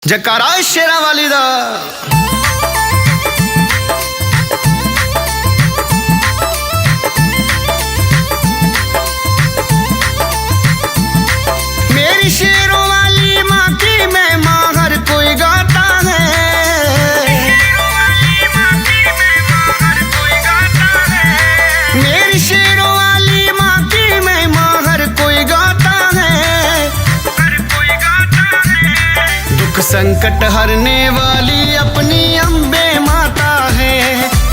जकारा शेरा वाली दा मेरी शेरों वाली माँ की महिमा हर कोई गाता है। मेरी शेरों वाली माँ की महिमा हर कोई गाता है। दुख संकट हरने वाली अपनी अम्बे माता है।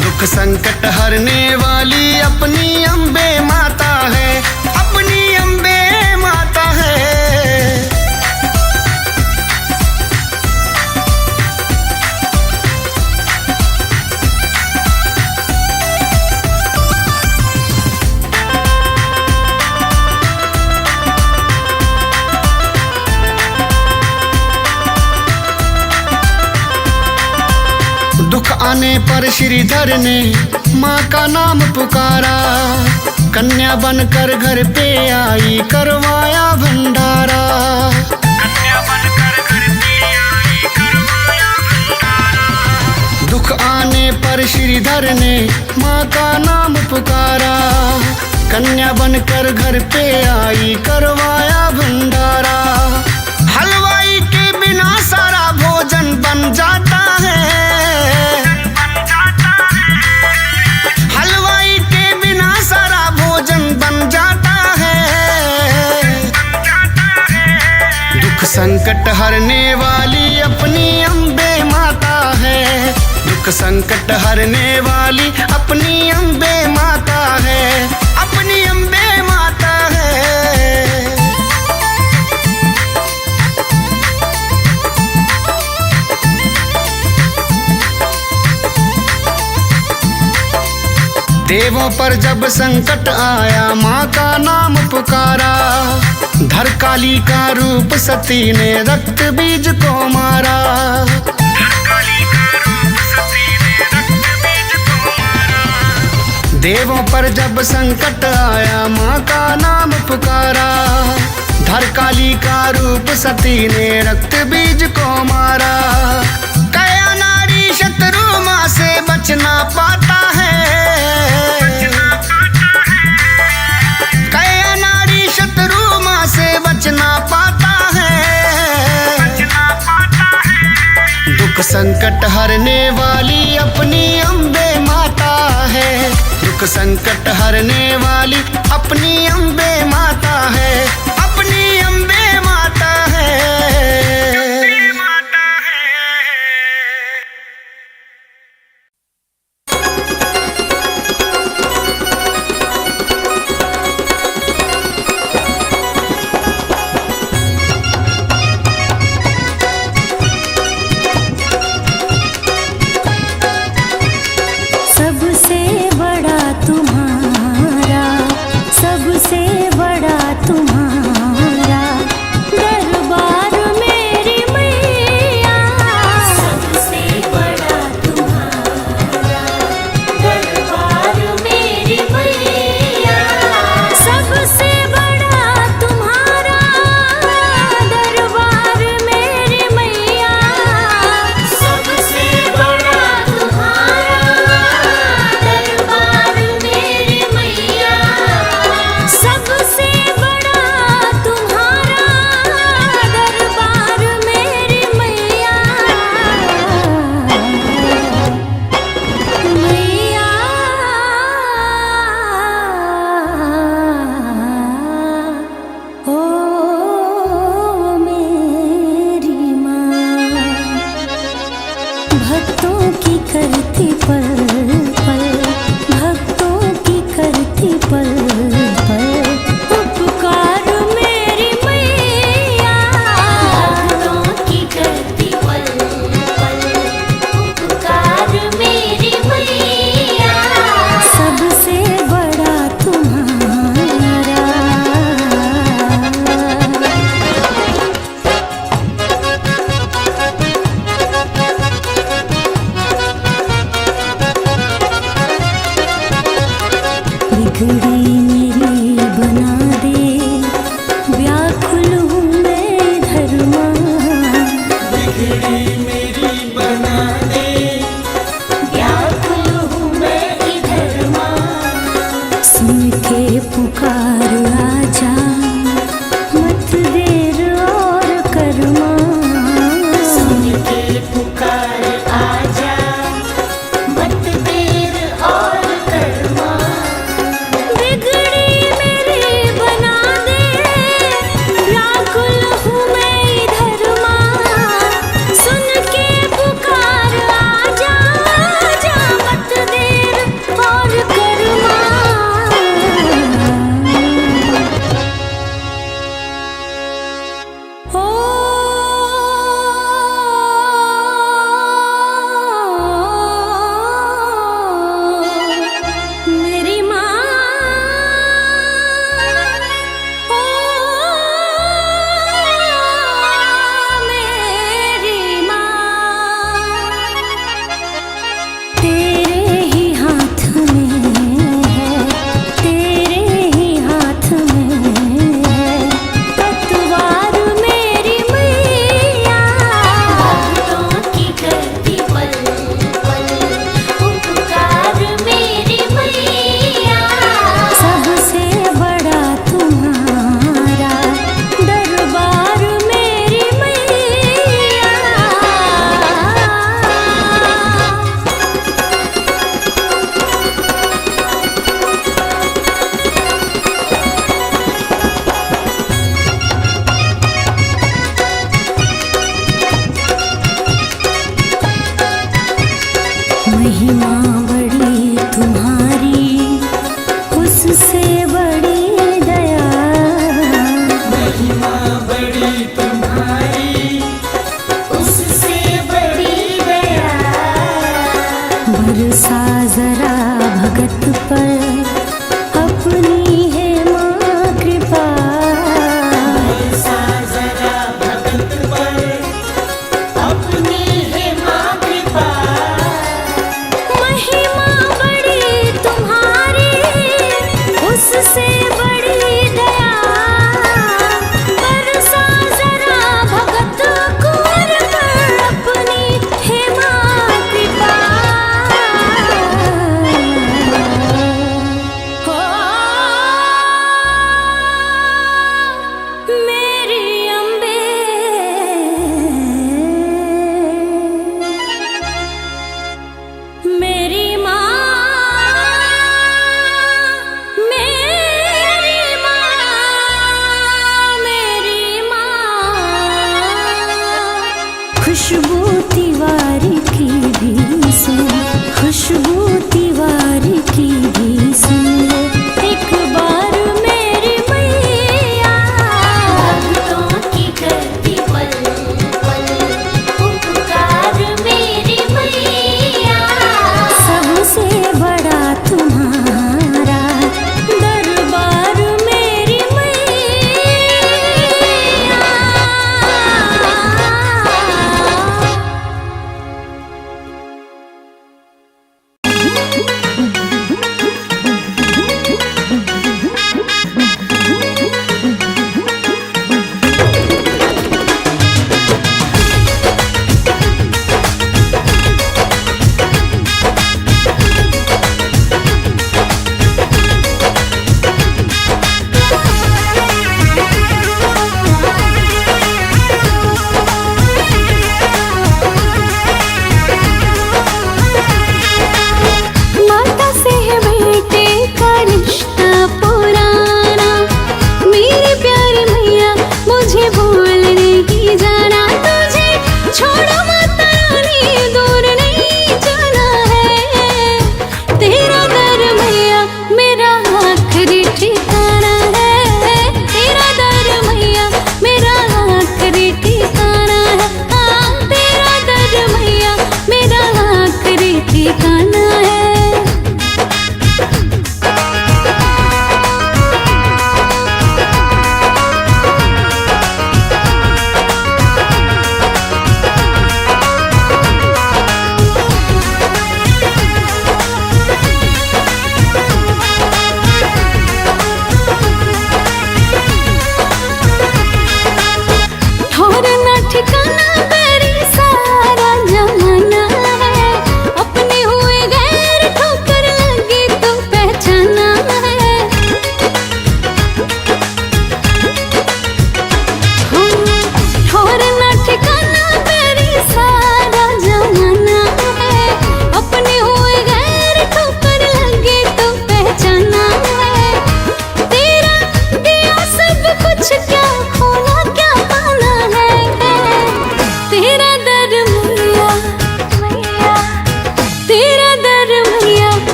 दुख संकट हरने वाली अपनी अम्बे माता है। अपनी अम्बे माता है। दुख आने पर श्रीधर ने माँ का नाम पुकारा। कन्या बनकर घर पे आई करवाया भंडारा। दुख आने पर श्रीधर ने माँ का नाम पुकारा। कन्या बनकर घर पे आई करवाया भंडारा। हलवाई के बिना सारा भोजन बन जाता है। हलवाई के बिना सारा भोजन बन जाता है। दुख संकट हरने वाली अपनी अम्बे माता है। दुख संकट हरने वाली अपनी अम्बे माता है। अपनी अम्बे माता है। देवों पर जब संकट आया माँ का नाम पुकारा। धर काली का रूप सती ने रक्त बीज को मारा। देवों पर जब संकट आया माँ का नाम पुकारा। धर काली का रूप सती ने रक्त बीज को मारा। कया नारी शत्रु माँ से बच ना पाता है। कया नारी शत्रु माँ से बच ना पाता है। दुख संकट हरने वाली अपनी अम्बे माता है। दुख संकट हरने वाली अपनी अम्बे माता है। अपनी अम्बे माता है। सबसे बड़ा तुम्हारा, सबसे बड़ा तुम्हारा। भगत पर अपनी है माँ कृपा। बरसा जरा भगत पर अपनी है माँ कृपा। महिमा बड़ी तुम्हारी, उससे बड़ी दया। बरसा जरा भगत कुंवर पर अपनी है माँ कृपा। हो मेरी अम्बे, मेरी माँ, मेरी माँ, मेरी माँ। खुशबू तिवारी की भी सुन, खुशबू तिवारी की भी सुन लो एक बार मेरी मैया। भक्तों की करती पल पल उपकार मेरी मैया। सबसे बड़ा तुम्हारा दरबार मेरी मैया।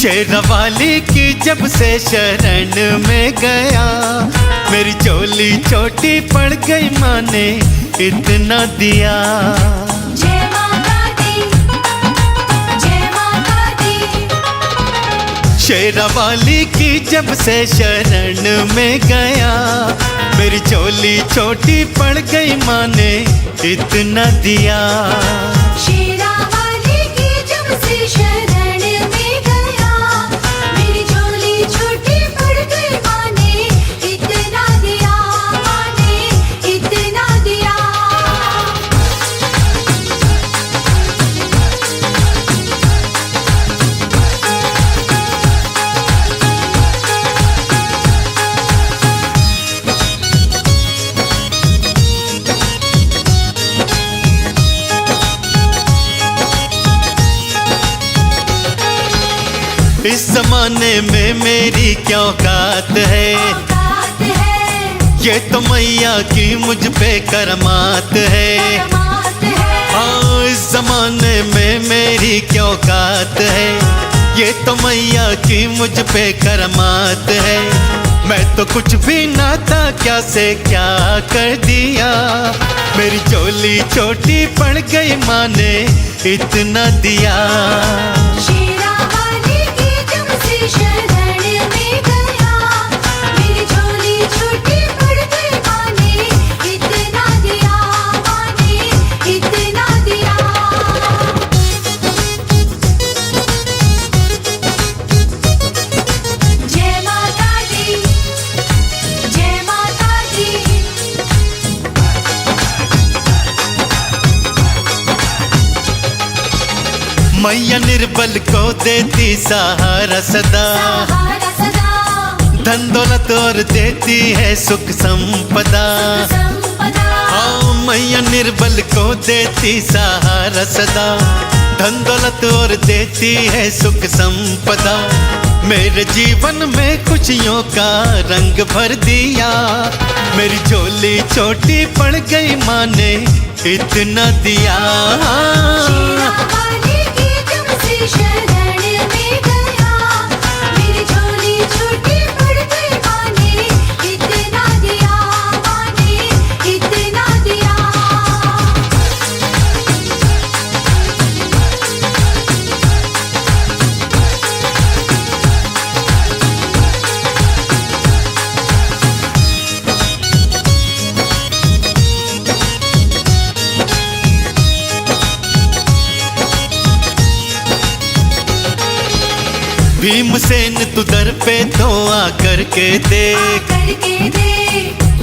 शेरावाली की जब से शरण में गया, मेरी चोली छोटी पड़ गई, माँ ने इतना दिया। जय माता दी, जय माता दी। शेरावाली की जब से शरण में गया, मेरी चोली छोटी पड़ गई, माँ ने इतना दिया। शेरावाली की जब से शरण में गया, मेरी झोली छोटी पड़ गई, माँ ने इतना दिया, माँ ने इतना दिया। इस जमाने में मेरी क्या औकात है, औकात है, ये तो मैया की मुझ पे करमात है। करमात है, हाँ, इस जमाने में मेरी क्या औकात है, ये तो मैया की मुझ पे करमात है। मैं तो कुछ भी ना था, क्या से क्या कर दिया, मेरी चोली छोटी पड़ गई, माँ ने इतना दिया। शेरावाली की जब से शरण में गया, मेरी झोली छोटी पड़ गई, माँ ने इतना दिया, माँ ने इतना दिया। जय माता दी, जय माता दी। मैया निर्बल को देती सहारा सदा, सहारा सदा, धन दौलत और देती है सुख संपदा। संपदा। हाँ, मैया निर्बल को देती सहारा सदा, धन दौलत और देती है सुख संपदा। मेरे जीवन में खुशियों का रंग भर दिया, मेरी झोली छोटी पड़ गई, माँ ने इतना दिया। शेरावाली की जब से शरण में गया, मेरी झोली छोटी पड़ गई, माँ ने इतना दिया, माँ ने इतना दिया। भीमसेन तू दर पे तो आकर के देख, करके दे,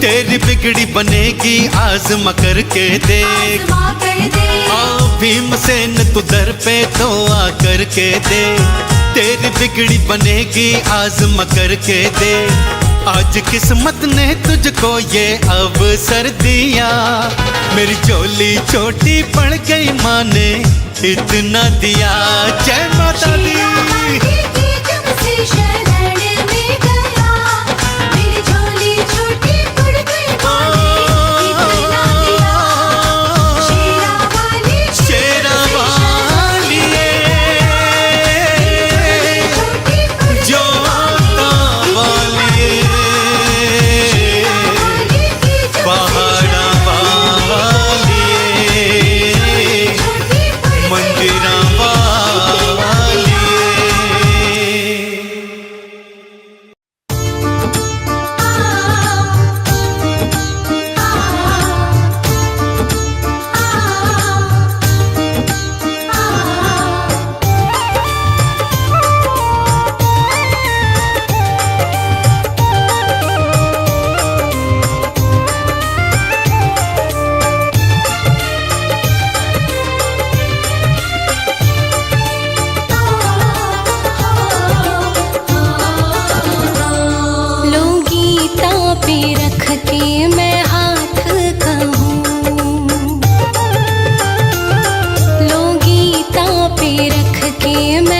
तेरी बिगड़ी बनेगी आजमा करके देख। आजमा कर दे। हाँ, भीमसेन तू दर पे तो आकर के दे, तेरी बिगड़ी बनेगी आजमा करके दे। आज किस्मत ने तुझको ये अवसर दिया, मेरी झोली छोटी पड़ गई, माँ ने इतना दिया। जय माता दी। शेरावाली की जब से शरण में गया, मेरी झोली छोटी पड़ गई, माँ ने इतना दिया। शेरावाली की जब से शेरावाली छोटी पड़ गई, जो वाली शेरावाली की जब से पहाड़ा वाली छोटी पड़ गई, मंदिरा वाली। लो गीता पे रख के मैं हाथ कहूँ, लो गीता पे रख के मैं